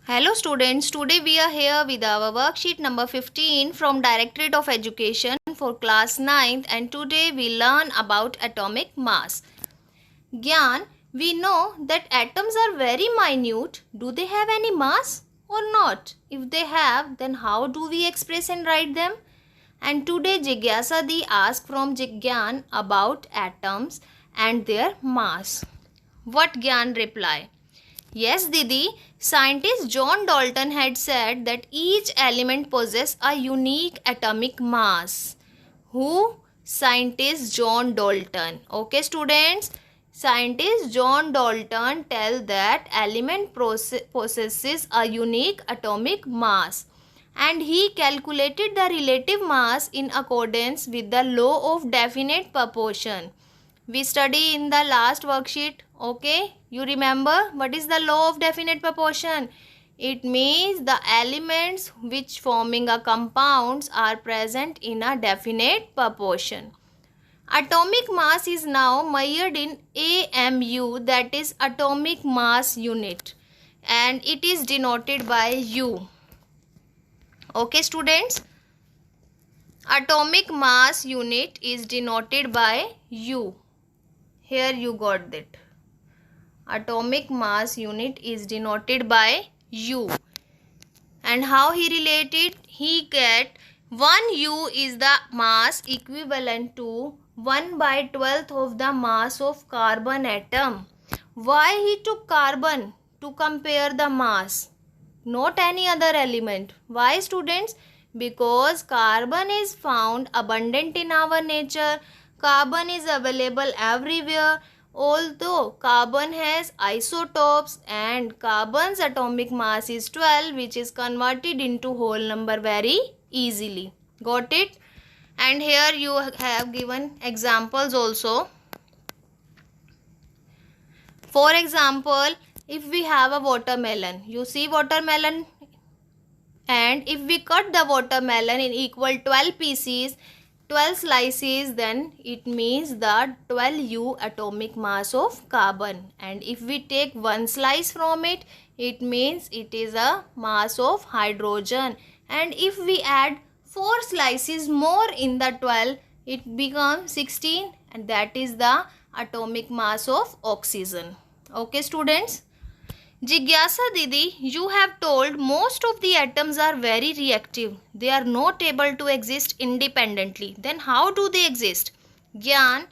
Hello students, today we are here with our worksheet number 15 from Directorate of Education for class 9th, and today we learn about atomic mass. Gyan, we know that atoms are very minute. Do they have any mass or not? If they have, then how do we express and write them? And today Jigyasa Di asked from Jigyan about atoms and their mass. What Gyan reply? Yes, Didi, scientist John Dalton had said that each element possesses a unique atomic mass. Who? Scientist John Dalton. Okay, students. Scientist John Dalton tell that element possesses a unique atomic mass, and he calculated the relative mass in accordance with the law of definite proportion. We study in the last worksheet. Okay, you remember what is the law of definite proportion? It means the elements which forming a compounds are present in a definite proportion. Atomic mass is now measured in AMU, that is atomic mass unit, and it is denoted by U. Okay students, atomic mass unit is denoted by U. Here you got that. Atomic mass unit is denoted by U. And how he related? He get 1 U is the mass equivalent to 1/12 of the mass of carbon atom. Why he took carbon? To compare the mass, not any other element. Why students? Because carbon is found abundant in our nature. Carbon is available everywhere. Although carbon has isotopes and carbon's atomic mass is 12, which is converted into whole number very easily. Got it? And here you have given examples also. For example, if we have a watermelon, you see watermelon, and if we cut the watermelon in equal 12 pieces, 12 slices, then it means the 12U atomic mass of carbon. And if we take one slice from it, it means it is a mass of hydrogen. And if we add 4 slices more in the 12, it becomes 16, and that is the atomic mass of oxygen. Okay students? Jigyasa Didi, you have told most of the atoms are very reactive. They are not able to exist independently. Then how do they exist? Gyan,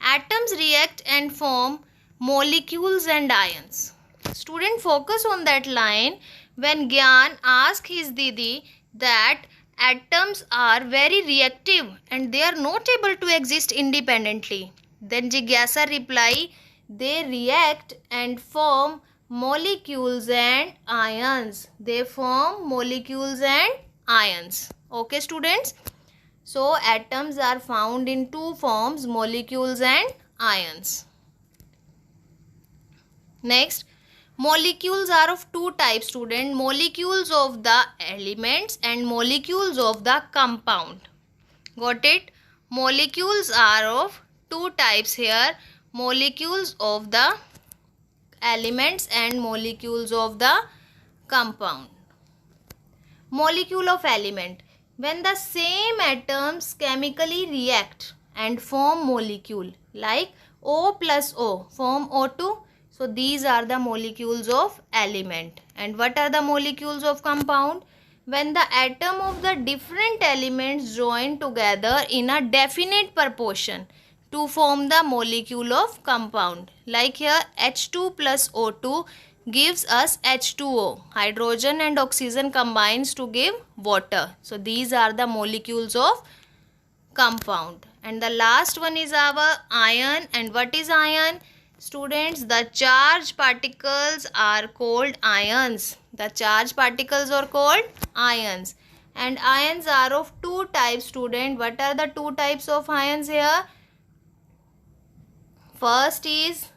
atoms react and form molecules and ions. Student, focus on that line. When Gyan asked his Didi that atoms are very reactive and they are not able to exist independently, then Jigyasa reply, they react and form molecules and ions. They form molecules and ions. Okay students? So atoms are found in two forms, molecules and ions. Next, molecules are of two types student. Molecules of the elements and molecules of the compound. Got it? Molecules are of two types here. Molecules of the elements and molecules of the compound. Molecule of element. When the same atoms chemically react and form molecule, like O plus O form O2. So these are the molecules of element. And what are the molecules of compound? When the atom of the different elements join together in a definite proportion to form the molecule of compound. Like here H2 plus O2 gives us H2O. Hydrogen and oxygen combines to give water. So these are the molecules of compound. And the last one is our ion. And what is ion? Students, the charged particles are called ions. The charged particles are called ions. And ions are of two types student. What are the two types of ions here? First is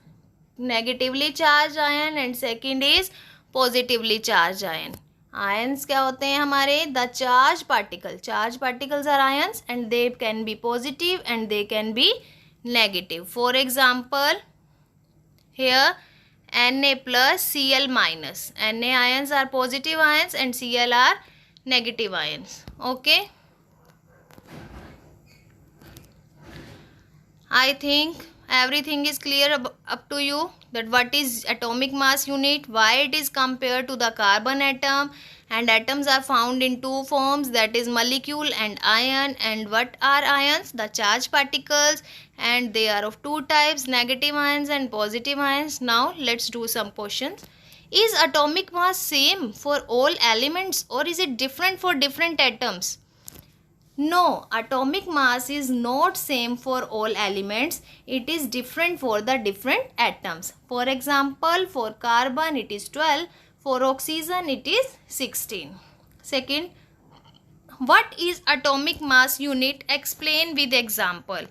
negatively charged ion and second is positively charged ion. Ions क्या होते हैं हमारे? The charged particle. Charged particles are ions and they can be positive and they can be negative. For example, here Na plus Cl minus. Na ions are positive ions and Cl are negative ions. Okay. I think everything is clear up to you, that what is atomic mass unit, why it is compared to the carbon atom, and atoms are found in two forms, that is molecule and ion. And what are ions? The charged particles, and they are of two types, negative ions and positive ions. Now let's do some questions. Is atomic mass same for all elements or is it different for different atoms? No, atomic mass is not same for all elements. It is different for the different atoms. For example, for carbon it is 12, for oxygen it is 16. Second, what is atomic mass unit? Explain with example.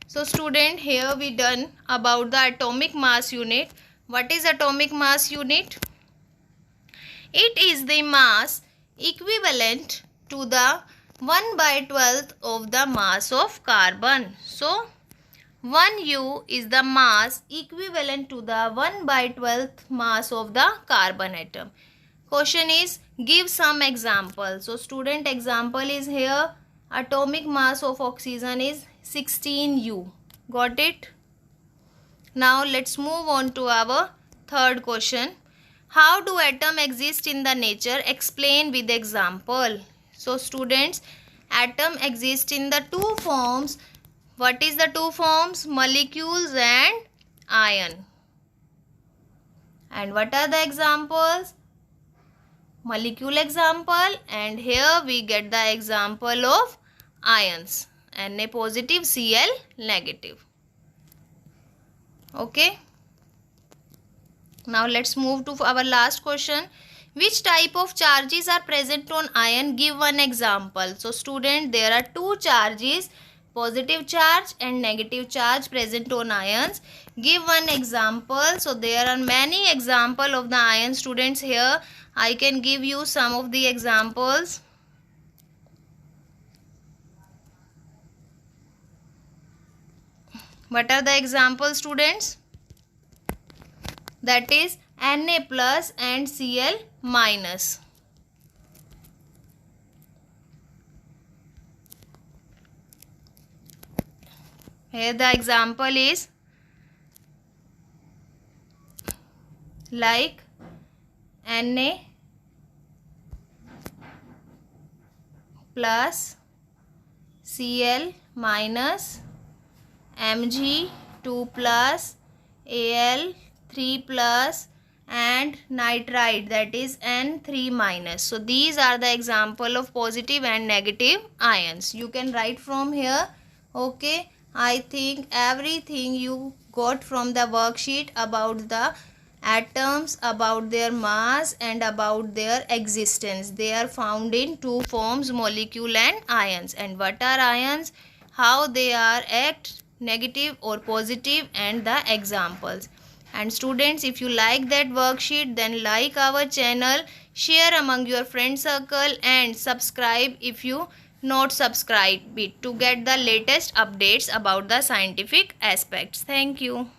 So student, here we done about the atomic mass unit. What is atomic mass unit? It is the mass equivalent to the 1/12 of the mass of carbon. So 1U is the mass equivalent to the 1/12 mass of the carbon atom. Question is, give some example. So student, example is here, atomic mass of oxygen is 16U. Got it? Now let's move on to our third question. How do atoms exist in the nature? Explain with example. So students, atom exist in the two forms. What is the two forms? Molecules and ion. And what are the examples? Molecule example, and here we get the example of ions. Na positive, Cl negative. Okay. Now let's move to our last question. Which type of charges are present on ion? Give one example. So student, there are two charges, positive charge and negative charge present on ions. Give one example. So there are many examples of the ion, students. Here I can give you some of the examples. What are the examples, students? That is Na plus and Cl minus. Here the example is like Na plus Cl minus Mg2 plus Al 3 plus and nitride, that is N3 minus. So these are the example of positive and negative ions. You can write from here. Okay, I think everything you got from the worksheet about the atoms, about their mass and about their existence. They are found in two forms, molecule and ions. And what are ions? How they are act, negative or positive, and the examples. And students, if you like that worksheet, then like our channel, share among your friend circle and subscribe if you not subscribed it to get the latest updates about the scientific aspects. Thank you.